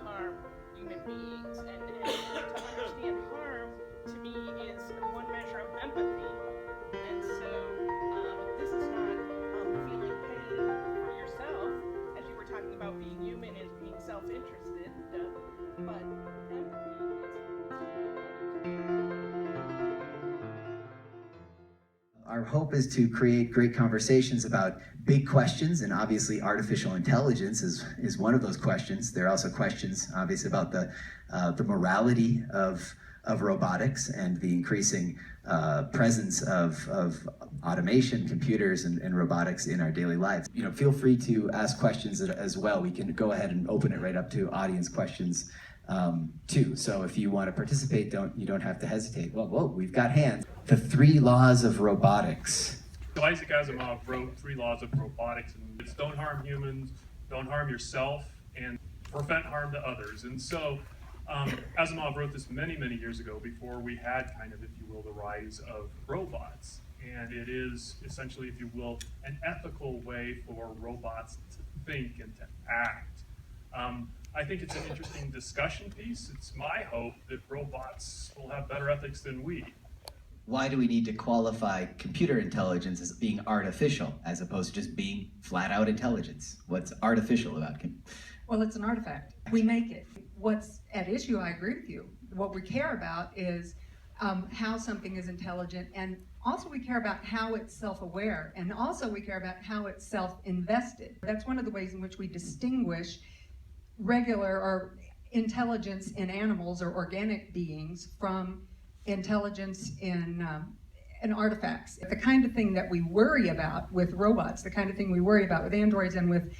harm human beings. And to understand harm, to me, is one measure of empathy. And so this is not feeling pain for yourself, as you were talking about being human and being self-interested, but empathy is... Our hope is to create great conversations about big questions, and obviously artificial intelligence is one of those questions. There are also questions, obviously, about the morality of robotics and the increasing presence of automation, computers, and robotics in our daily lives. You know, feel free to ask questions as well. We can go ahead and open it right up to audience questions too. So if you want to participate, you don't have to hesitate. Whoa, we've got hands. The 3 laws of robotics. So Isaac Asimov wrote 3 laws of robotics, and it's don't harm humans, don't harm yourself, and prevent harm to others. And so Asimov wrote this many, many years ago, before we had kind of, if you will, the rise of robots. And it is essentially, if you will, an ethical way for robots to think and to act. I think it's an interesting discussion piece. It's my hope that robots will have better ethics than we. Why do we need to qualify computer intelligence as being artificial as opposed to just being flat out intelligence? What's artificial about it? Well, it's an artifact. We make it. What's at issue, I agree with you. What we care about is how something is intelligent, and also we care about how it's self-aware, and also we care about how it's self-invested. That's one of the ways in which we distinguish regular or intelligence in animals or organic beings from intelligence in artifacts. The kind of thing that we worry about with robots, the kind of thing we worry about with androids and with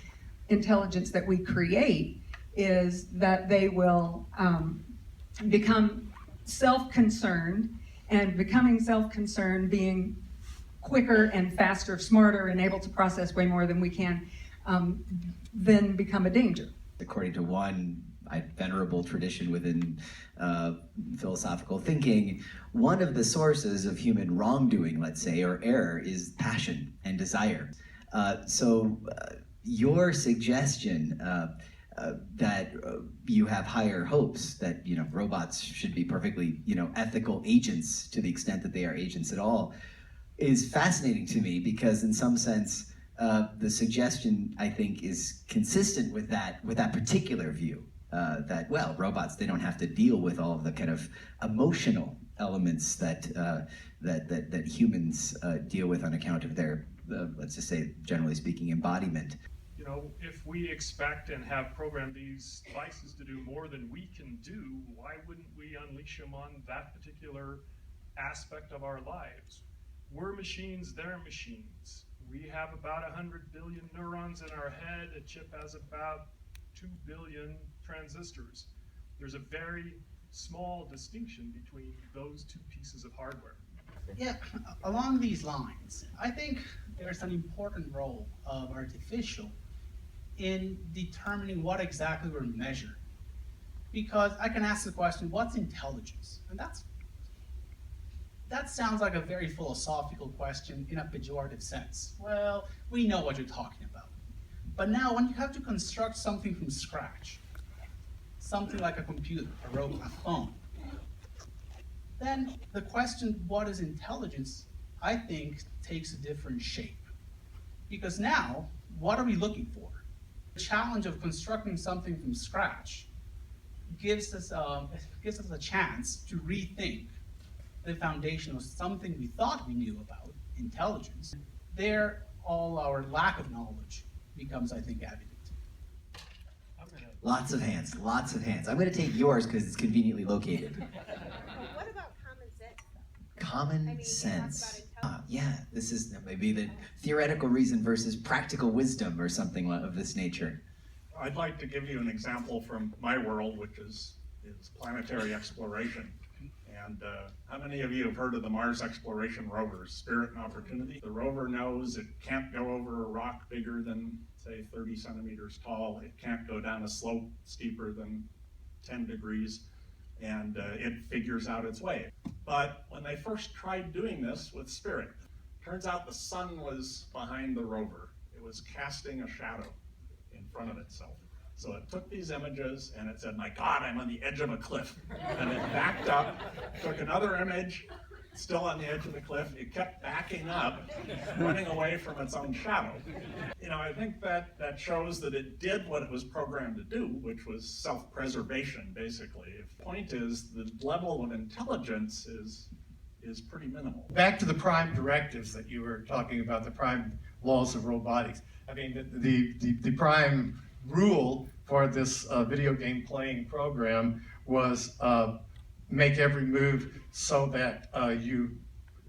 intelligence that we create, is that they will become self-concerned, and becoming self-concerned, being quicker and faster, smarter, and able to process way more than we can, then become a danger. According to one venerable tradition within philosophical thinking, one of the sources of human wrongdoing, let's say, or error, is passion and desire. So your suggestion that you have higher hopes that robots should be perfectly ethical agents, to the extent that they are agents at all, is fascinating to me, because in some sense the suggestion, I think, is consistent with that particular view. That, well, robots, they don't have to deal with all of the kind of emotional elements that humans deal with on account of their, let's just say, generally speaking, embodiment. You know, if we expect and have programmed these devices to do more than we can do, why wouldn't we unleash them on that particular aspect of our lives? We're machines, they're machines. We have about 100 billion neurons in our head. A chip has about 2 billion transistors. There's a very small distinction between those 2 pieces of hardware. Yeah, along these lines, I think there's an important role of artificial in determining what exactly we're measuring. Because I can ask the question, what's intelligence? And that sounds like a very philosophical question in a pejorative sense. Well, we know what you're talking about. But now when you have to construct something from scratch, something like a computer, a robot, a phone, then the question, what is intelligence, I think takes a different shape. Because now, what are we looking for? The challenge of constructing something from scratch gives us a chance to rethink the foundation of something we thought we knew about, intelligence. There, all our lack of knowledge becomes, I think, evident. Lots of hands, lots of hands. I'm going to take yours because it's conveniently located. What about common sense, though? Common sense. Yeah, this is maybe the theoretical reason versus practical wisdom or something of this nature. I'd like to give you an example from my world, which is planetary exploration. And how many of you have heard of the Mars exploration rovers, Spirit and Opportunity? The rover knows it can't go over a rock bigger than, say, 30 centimeters tall. It can't go down a slope steeper than 10 degrees, and it figures out its way. But when they first tried doing this with Spirit, turns out the sun was behind the rover. It was casting a shadow in front of itself. So it took these images and it said, my God, I'm on the edge of a cliff. And it backed up, took another image, still on the edge of the cliff. It kept backing up, running away from its own shadow. You know, I think that shows that it did what it was programmed to do, which was self-preservation, basically. The point is, the level of intelligence is pretty minimal. Back to the prime directives that you were talking about, the prime laws of robotics. I mean, the prime rule for this video game playing program was make every move so that you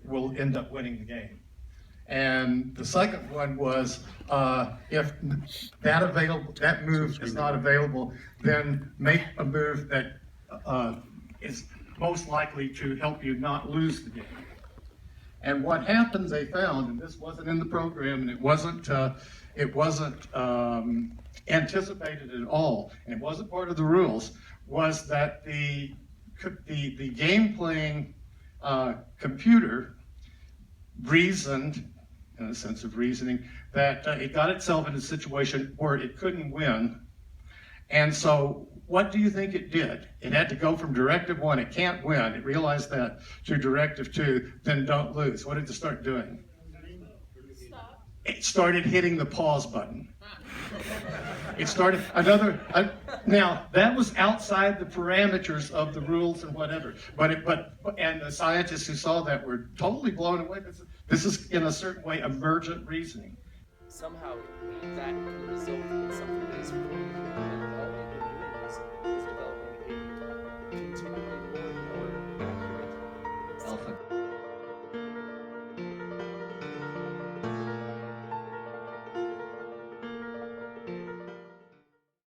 will end up winning the game. And the second one was if that move is not available, then make a move that is most likely to help you not lose the game. And what happened, they found, and this wasn't in the program, and it wasn't anticipated at all, and it wasn't part of the rules, was that the game-playing computer reasoned, in a sense of reasoning, that it got itself in a situation where it couldn't win. And so what do you think it did? It had to go from Directive 1, it can't win, it realized that, to Directive 2, then don't lose. What did it start doing? Stop. It started hitting the pause button. It started now that was outside the parameters of the rules and whatever. And the scientists who saw that were totally blown away. This is in a certain way emergent reasoning. Somehow that can result